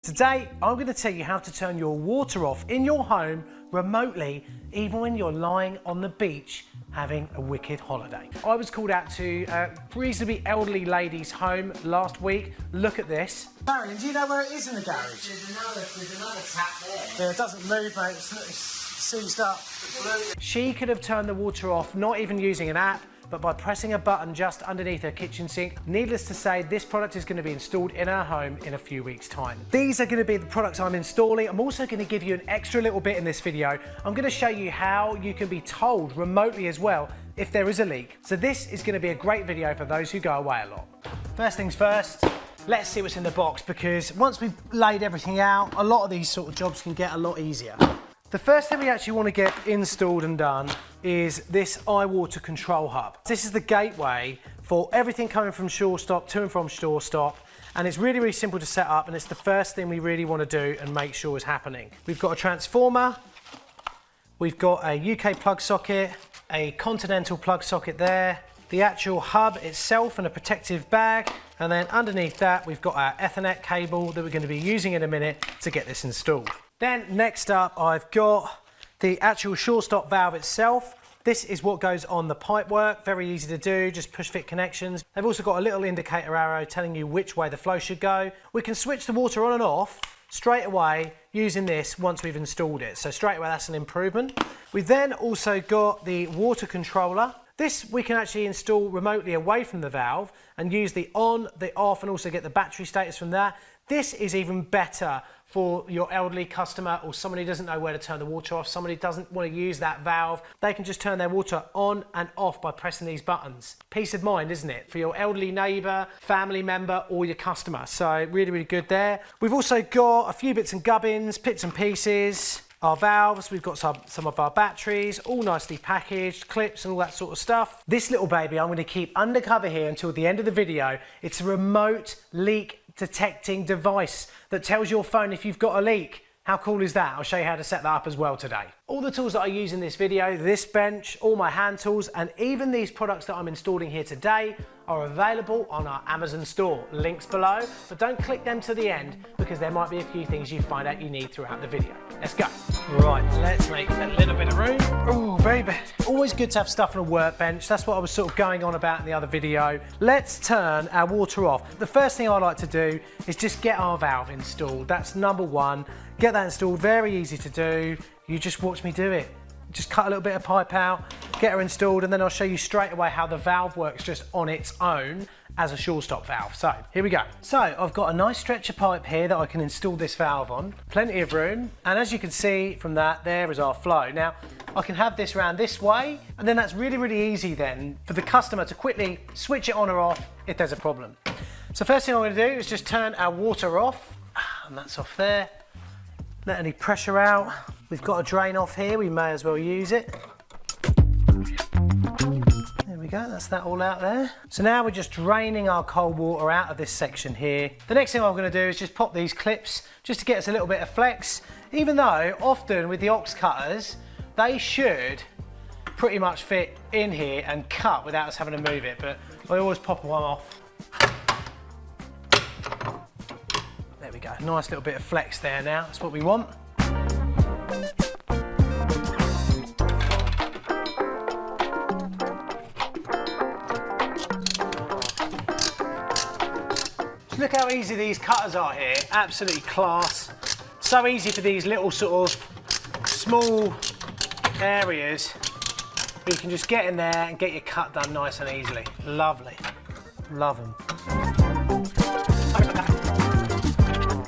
Today, I'm going to tell you how to turn your water off in your home remotely, even when you're lying on the beach having a wicked holiday. I was called out to a reasonably elderly lady's home last week. Look at this. Marilyn, do you know where it is in the garage? There's another tap there. Yeah, it doesn't move, mate. It's seized up. She could have turned the water off, not even using an app, but by pressing a button just underneath her kitchen sink. Needless to say, this product is going to be installed in her home in a few weeks' time. These are going to be the products I'm installing. I'm also going to give you an extra little bit in this video. I'm going to show you how you can be told remotely as well if there is a leak. So this is going to be a great video for those who go away a lot. First things first, let's see what's in the box, because once we've laid everything out, a lot of these sort of jobs can get a lot easier. The first thing we actually want to get installed and done is this iWater control hub. This is the gateway for everything coming from Surestop to and from Surestop, and it's really, really simple to set up, and it's the first thing we really want to do and make sure is happening. We've got a transformer, we've got a UK plug socket, a Continental plug socket there, the actual hub itself and a protective bag, and then underneath that we've got our Ethernet cable that we're going to be using in a minute to get this installed. Then next up, I've got the actual Surestop valve itself. This is what goes on the pipework, very easy to do, just push fit connections. They've also got a little indicator arrow telling you which way the flow should go. We can switch the water on and off straight away using this once we've installed it. So straight away, that's an improvement. We've then also got the water controller. This we can actually install remotely away from the valve and use the on, the off, and also get the battery status from that. This is even better for your elderly customer or somebody who doesn't know where to turn the water off, somebody who doesn't want to use that valve. They can just turn their water on and off by pressing these buttons. Peace of mind, isn't it? For your elderly neighbour, family member, or your customer. So really, really good there. We've also got a few bits and gubbins, bits and pieces. Our valves, we've got some of our batteries, all nicely packaged, clips and all that sort of stuff. This little baby I'm going to keep undercover here until the end of the video. It's a remote leak detecting device that tells your phone if you've got a leak. How cool is that? I'll show you how to set that up as well today. All the tools that I use in this video, this bench, all my hand tools, and even these products that I'm installing here today are available on our Amazon store. Links below, but don't click them to the end because there might be a few things you find out you need throughout the video. Let's go. Right, let's make a little bit of room. Oh, baby. Always good to have stuff on a workbench. That's what I was sort of going on about in the other video. Let's turn our water off. The first thing I like to do is just get our valve installed. That's number one. Get that installed, very easy to do. You just watch me do it. Just cut a little bit of pipe out, get her installed, and then I'll show you straight away how the valve works just on its own as a Surestop valve. So here we go. So I've got a nice stretch of pipe here that I can install this valve on. Plenty of room, and as you can see from that, there is our flow. Now, I can have this round this way, and then that's really, really easy then for the customer to quickly switch it on or off if there's a problem. So first thing I'm going to do is just turn our water off, and that's off there. Let any pressure out. We've got a drain off here, we may as well use it. There we go, that's that all out there. So now we're just draining our cold water out of this section here. The next thing I'm going to do is just pop these clips just to get us a little bit of flex, even though often with the ox cutters, they should pretty much fit in here and cut without us having to move it, but I always pop one off. There we go, nice little bit of flex there now, that's what we want. Look how easy these cutters are here, absolutely class. So easy for these little sort of small areas. You can just get in there and get your cut done nice and easily. Lovely, love them.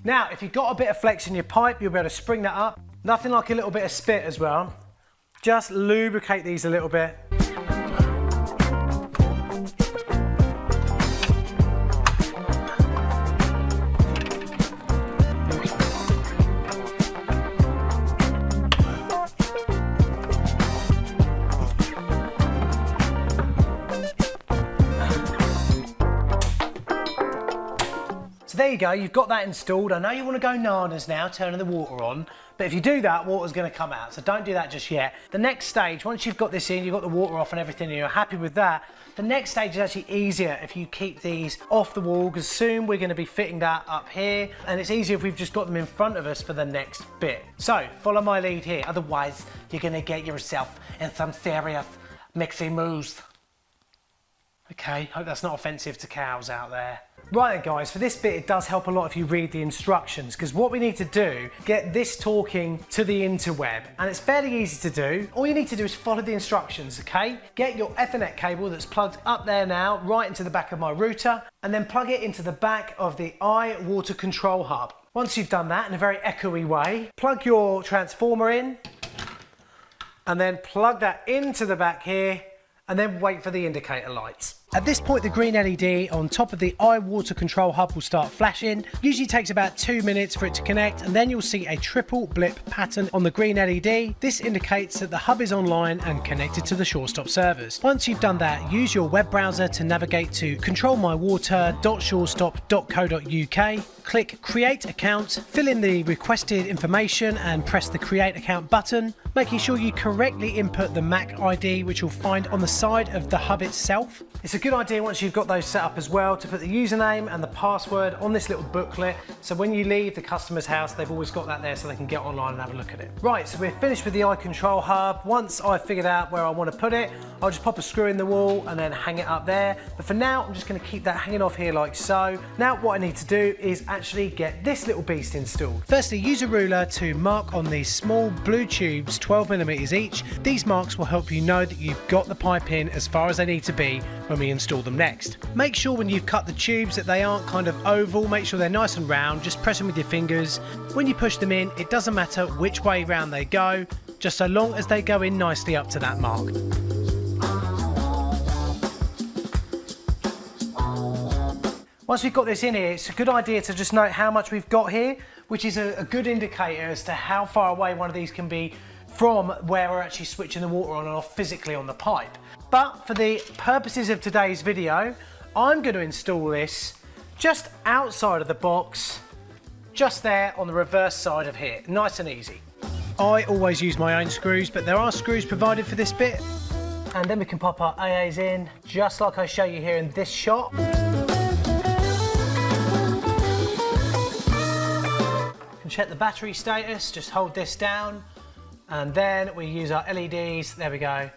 Now, if you've got a bit of flex in your pipe, you'll be able to spring that up. Nothing like a little bit of spit as well. Just lubricate these a little bit. So there you go, you've got that installed. I know you want to go nanas now, turning the water on, but if you do that, water's going to come out, so don't do that just yet. The next stage, once you've got this in, you've got the water off and everything, and you're happy with that, the next stage is actually easier if you keep these off the wall, because soon we're going to be fitting that up here, and it's easier if we've just got them in front of us for the next bit. So follow my lead here, otherwise you're going to get yourself in some serious mixy moves. Okay, hope that's not offensive to cows out there. Right then guys, for this bit it does help a lot if you read the instructions, because what we need to do, get this talking to the interweb, and it's fairly easy to do. All you need to do is follow the instructions, okay? Get your Ethernet cable that's plugged up there now, right into the back of my router, and then plug it into the back of the water control hub. Once you've done that in a very echoey way, plug your transformer in, and then plug that into the back here, and then wait for the indicator lights. At this point, the green LED on top of the water control hub will start flashing. Usually takes about 2 minutes for it to connect, and then you'll see a triple blip pattern on the green LED. This indicates that the hub is online and connected to the Surestop servers. Once you've done that, use your web browser to navigate to controlmywater.surestop.co.uk. Click Create Account, fill in the requested information and press the Create Account button, making sure you correctly input the MAC ID, which you'll find on the side of the hub itself. It's a good idea once you've got those set up as well to put the username and the password on this little booklet, so when you leave the customer's house they've always got that there so they can get online and have a look at it. Right, so we're finished with the iControl hub. Once I've figured out where I want to put it, I'll just pop a screw in the wall and then hang it up there. But for now, I'm just going to keep that hanging off here like so. Now what I need to do is actually get this little beast installed. Firstly, use a ruler to mark on these small blue tubes, 12mm each. These marks will help you know that you've got the pipe in as far as they need to be when we install them next. Make sure when you've cut the tubes that they aren't kind of oval, make sure they're nice and round, just press them with your fingers. When you push them in, it doesn't matter which way round they go, just so long as they go in nicely up to that mark. Once we've got this in here, it's a good idea to just note how much we've got here, which is a good indicator as to how far away one of these can be from where we're actually switching the water on and off physically on the pipe. But for the purposes of today's video, I'm going to install this just outside of the box, just there on the reverse side of here, nice and easy. I always use my own screws, but there are screws provided for this bit. And then we can pop our AAs in, just like I show you here in this shot. Check the battery status, just hold this down, and then we use our LEDs, there we go,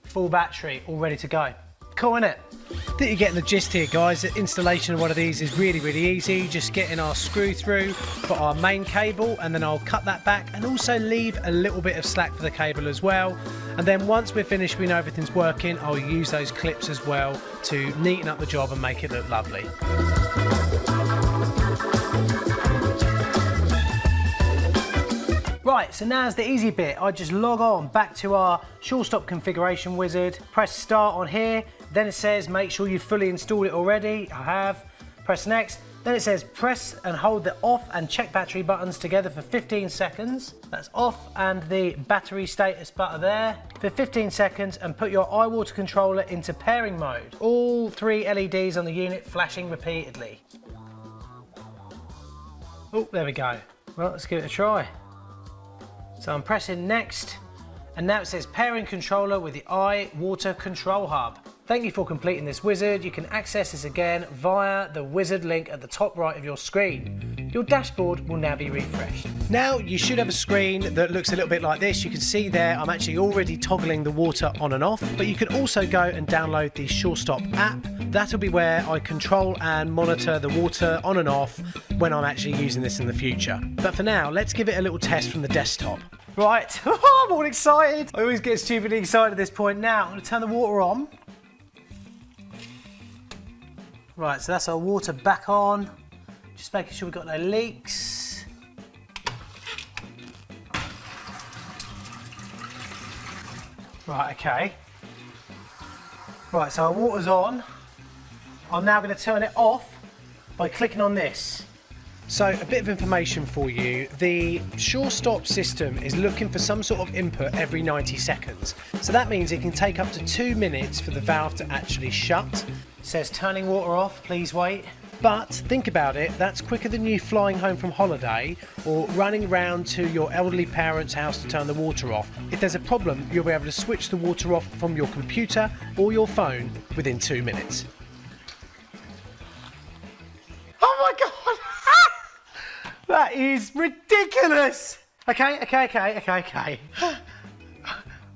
full battery, all ready to go. Cool, isn't it? I think you're getting the gist here, guys. The installation of one of these is really, really easy. Just getting our screw through for our main cable, and then I'll cut that back and also leave a little bit of slack for the cable as well. And then once we're finished, we know everything's working, I'll use those clips as well to neaten up the job and make it look lovely. Right, so now's the easy bit. I just log on back to our Surestop configuration wizard, press start on here, then it says make sure you've fully installed it already. I have. Press next. Then it says press and hold the off and check battery buttons together for 15 seconds. That's off and the battery status button there for 15 seconds, and put your iWater controller into pairing mode. All 3 LEDs on the unit flashing repeatedly. Oh, there we go. Well, let's give it a try. So I'm pressing next, and now it says pairing controller with the iWater control hub. Thank you for completing this wizard. You can access this again via the wizard link at the top right of your screen. Your dashboard will now be refreshed. Now you should have a screen that looks a little bit like this. You can see there I'm actually already toggling the water on and off, but you can also go and download the Surestop app. That'll be where I control and monitor the water on and off when I'm actually using this in the future. But for now, let's give it a little test from the desktop. Right, I'm all excited. I always get stupidly excited at this point. Now I'm going to turn the water on. Right, so that's our water back on. Just making sure we've got no leaks. Right, okay. Right, so our water's on. I'm now going to turn it off by clicking on this. So a bit of information for you. The Surestop system is looking for some sort of input every 90 seconds. So that means it can take up to 2 minutes for the valve to actually shut. It says turning water off, please wait. But think about it, that's quicker than you flying home from holiday or running around to your elderly parents' house to turn the water off. If there's a problem, you'll be able to switch the water off from your computer or your phone within 2 minutes. Oh my God! That is ridiculous! Okay.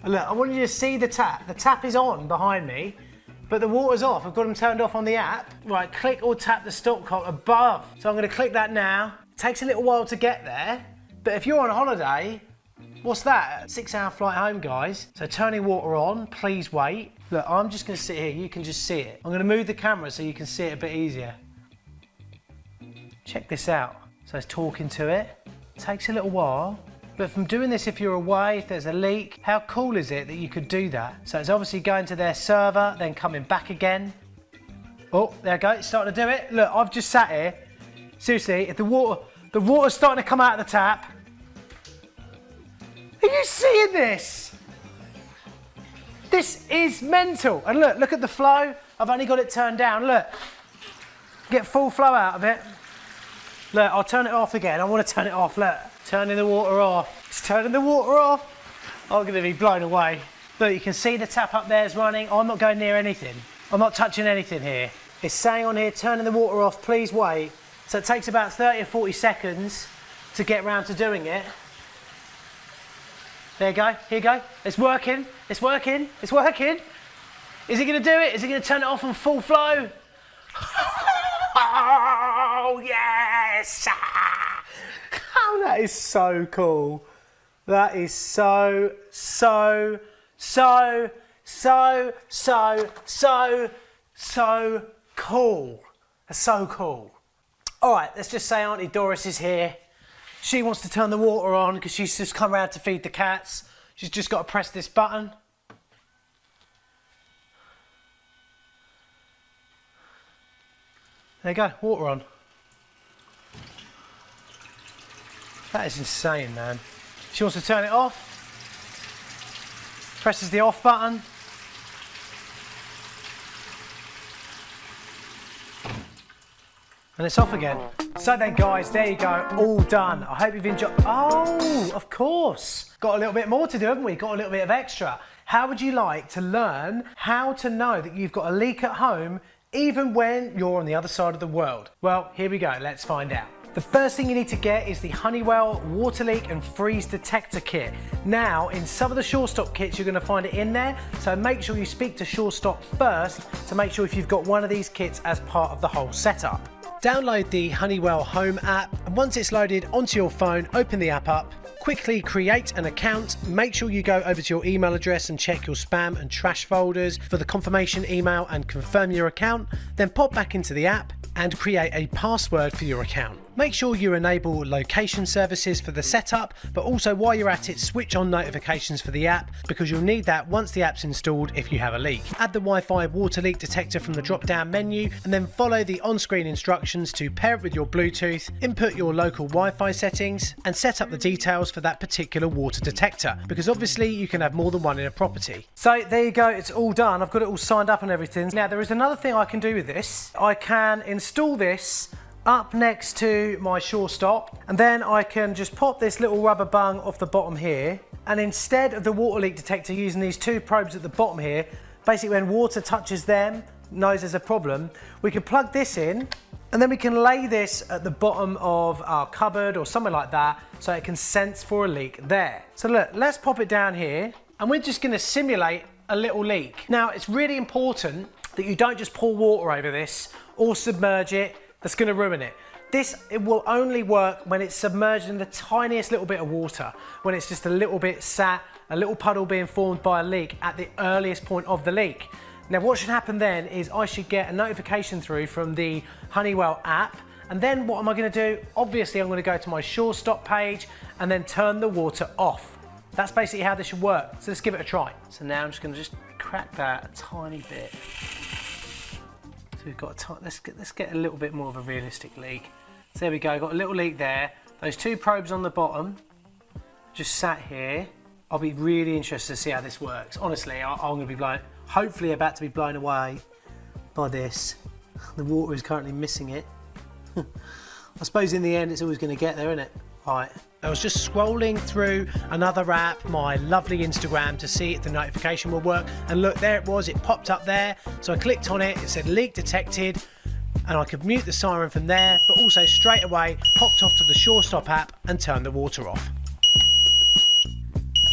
Look, I want you to see the tap. The tap is on behind me, but the water's off. I've got them turned off on the app. Right, click or tap the stopcock above. So I'm gonna click that now. It takes a little while to get there, but if you're on holiday, what's that? 6-hour flight home, guys. So turning water on, please wait. Look, I'm just gonna sit here, you can just see it. I'm gonna move the camera so you can see it a bit easier. Check this out. So it's talking to it. Takes a little while. But from doing this, if you're away, if there's a leak, how cool is it that you could do that? So it's obviously going to their server, then coming back again. Oh, there we go, it's starting to do it. Look, I've just sat here. Seriously, if the water's starting to come out of the tap. Are you seeing this? This is mental. And look at the flow. I've only got it turned down, look. Get full flow out of it. Look, I'll turn it off again. I want to turn it off, look. Turning the water off. It's turning the water off. I'm going to be blown away. Look, you can see the tap up there is running. I'm not going near anything. I'm not touching anything here. It's saying on here, turning the water off, please wait. So it takes about 30 or 40 seconds to get round to doing it. There you go, here you go. It's working, it's working, it's working. Is it going to do it? Is it going to turn it off on full flow? Oh, yes! Oh, that is so cool. That is so cool. That's so cool. All right, let's just say Auntie Doris is here. She wants to turn the water on because she's just come around to feed the cats. She's just got to press this button. There you go, water on. That is insane, man. She wants to turn it off. Presses the off button. And it's off again. So then guys, there you go, all done. I hope you've enjoyed. Oh, of course. Got a little bit more to do, haven't we? Got a little bit of extra. How would you like to learn how to know that you've got a leak at home even when you're on the other side of the world? Well, here we go, let's find out. The first thing you need to get is the Honeywell Water Leak and Freeze Detector Kit. Now, in some of the Surestop kits, you're going to find it in there, so make sure you speak to Surestop first to make sure if you've got one of these kits as part of the whole setup. Download the Honeywell Home app, and once it's loaded onto your phone, open the app up. Quickly create an account. Make sure you go over to your email address and check your spam and trash folders for the confirmation email and confirm your account. Then pop back into the app and create a password for your account. Make sure you enable location services for the setup, but also while you're at it, switch on notifications for the app because you'll need that once the app's installed if you have a leak. Add the Wi-Fi water leak detector from the drop-down menu and then follow the on-screen instructions to pair it with your Bluetooth, input your local Wi-Fi settings and set up the details for that particular water detector because obviously you can have more than one in a property. So there you go, it's all done. I've got it all signed up and everything. Now there is another thing I can do with this. I can install this up next to my Surestop, and then I can just pop this little rubber bung off the bottom here, and instead of the water leak detector using these two probes at the bottom here, basically when water touches them, knows there's a problem, we can plug this in and then we can lay this at the bottom of our cupboard or somewhere like that so it can sense for a leak there. So look, let's pop it down here and we're just going to simulate a little leak. Now it's really important that you don't just pour water over this or submerge it. That's going to ruin it. It will only work when it's submerged in the tiniest little bit of water, when it's just a little bit sat, a little puddle being formed by a leak at the earliest point of the leak. Now what should happen then is I should get a notification through from the Honeywell app, and then what am I going to do? Obviously I'm going to go to my Surestop page and then turn the water off. That's basically how this should work. So let's give it a try. So now I'm just going to crack that a tiny bit. We've got let's get a little bit more of a realistic leak. So there we go, got a little leak there. Those two probes on the bottom, just sat here. I'll be really interested to see how this works. Honestly, I'm going to be hopefully about to be blown away by this. The water is currently missing it. I suppose in the end it's always going to get there, isn't it? Right. I was just scrolling through another app, my lovely Instagram, to see if the notification will work. And look, there it was. It popped up there. So I clicked on it. It said leak detected. And I could mute the siren from there, but also straight away hopped off to the Surestop app and turned the water off.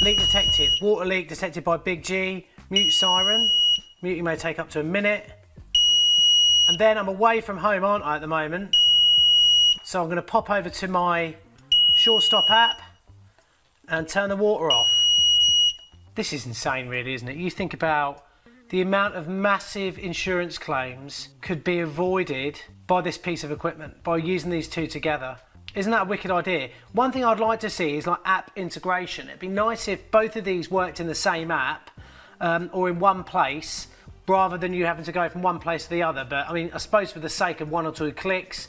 Leak detected. Water leak detected by Big G. Mute siren. Muting may take up to a minute. And then I'm away from home, aren't I, at the moment? So I'm going to pop over to my Surestop app and turn the water off. This is insane, really, isn't it? You think about the amount of massive insurance claims could be avoided by this piece of equipment, by using these two together. Isn't that a wicked idea? One thing I'd like to see is like app integration. It'd be nice if both of these worked in the same app or in one place, rather than you having to go from one place to the other. But I mean, I suppose for the sake of 1 or 2 clicks,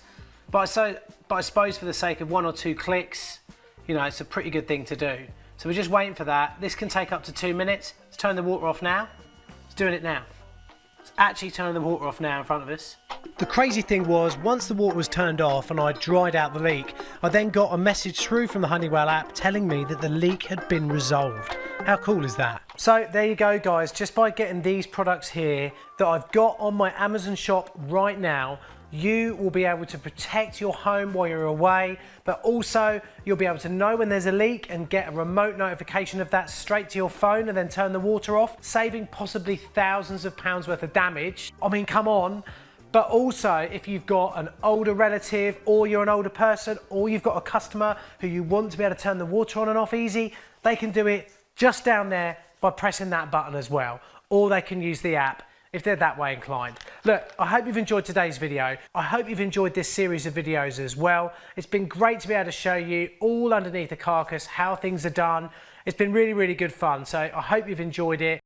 but I suppose for the sake of 1 or 2 clicks, you know, it's a pretty good thing to do. So we're just waiting for that. This can take up to 2 minutes. Let's turn the water off now. It's doing it now. It's actually turning the water off now in front of us. The crazy thing was, once the water was turned off and I dried out the leak, I then got a message through from the Honeywell app telling me that the leak had been resolved. How cool is that? So there you go, guys. Just by getting these products here that I've got on my Amazon shop right now, you will be able to protect your home while you're away, but also you'll be able to know when there's a leak and get a remote notification of that straight to your phone and then turn the water off, saving possibly thousands of pounds worth of damage. I mean, come on. But also, if you've got an older relative, or you're an older person, or you've got a customer who you want to be able to turn the water on and off easy, they can do it just down there by pressing that button as well. Or they can use the app if they're that way inclined. Look, I hope you've enjoyed today's video. I hope you've enjoyed this series of videos as well. It's been great to be able to show you all underneath the carcass how things are done. It's been really, really good fun. So I hope you've enjoyed it.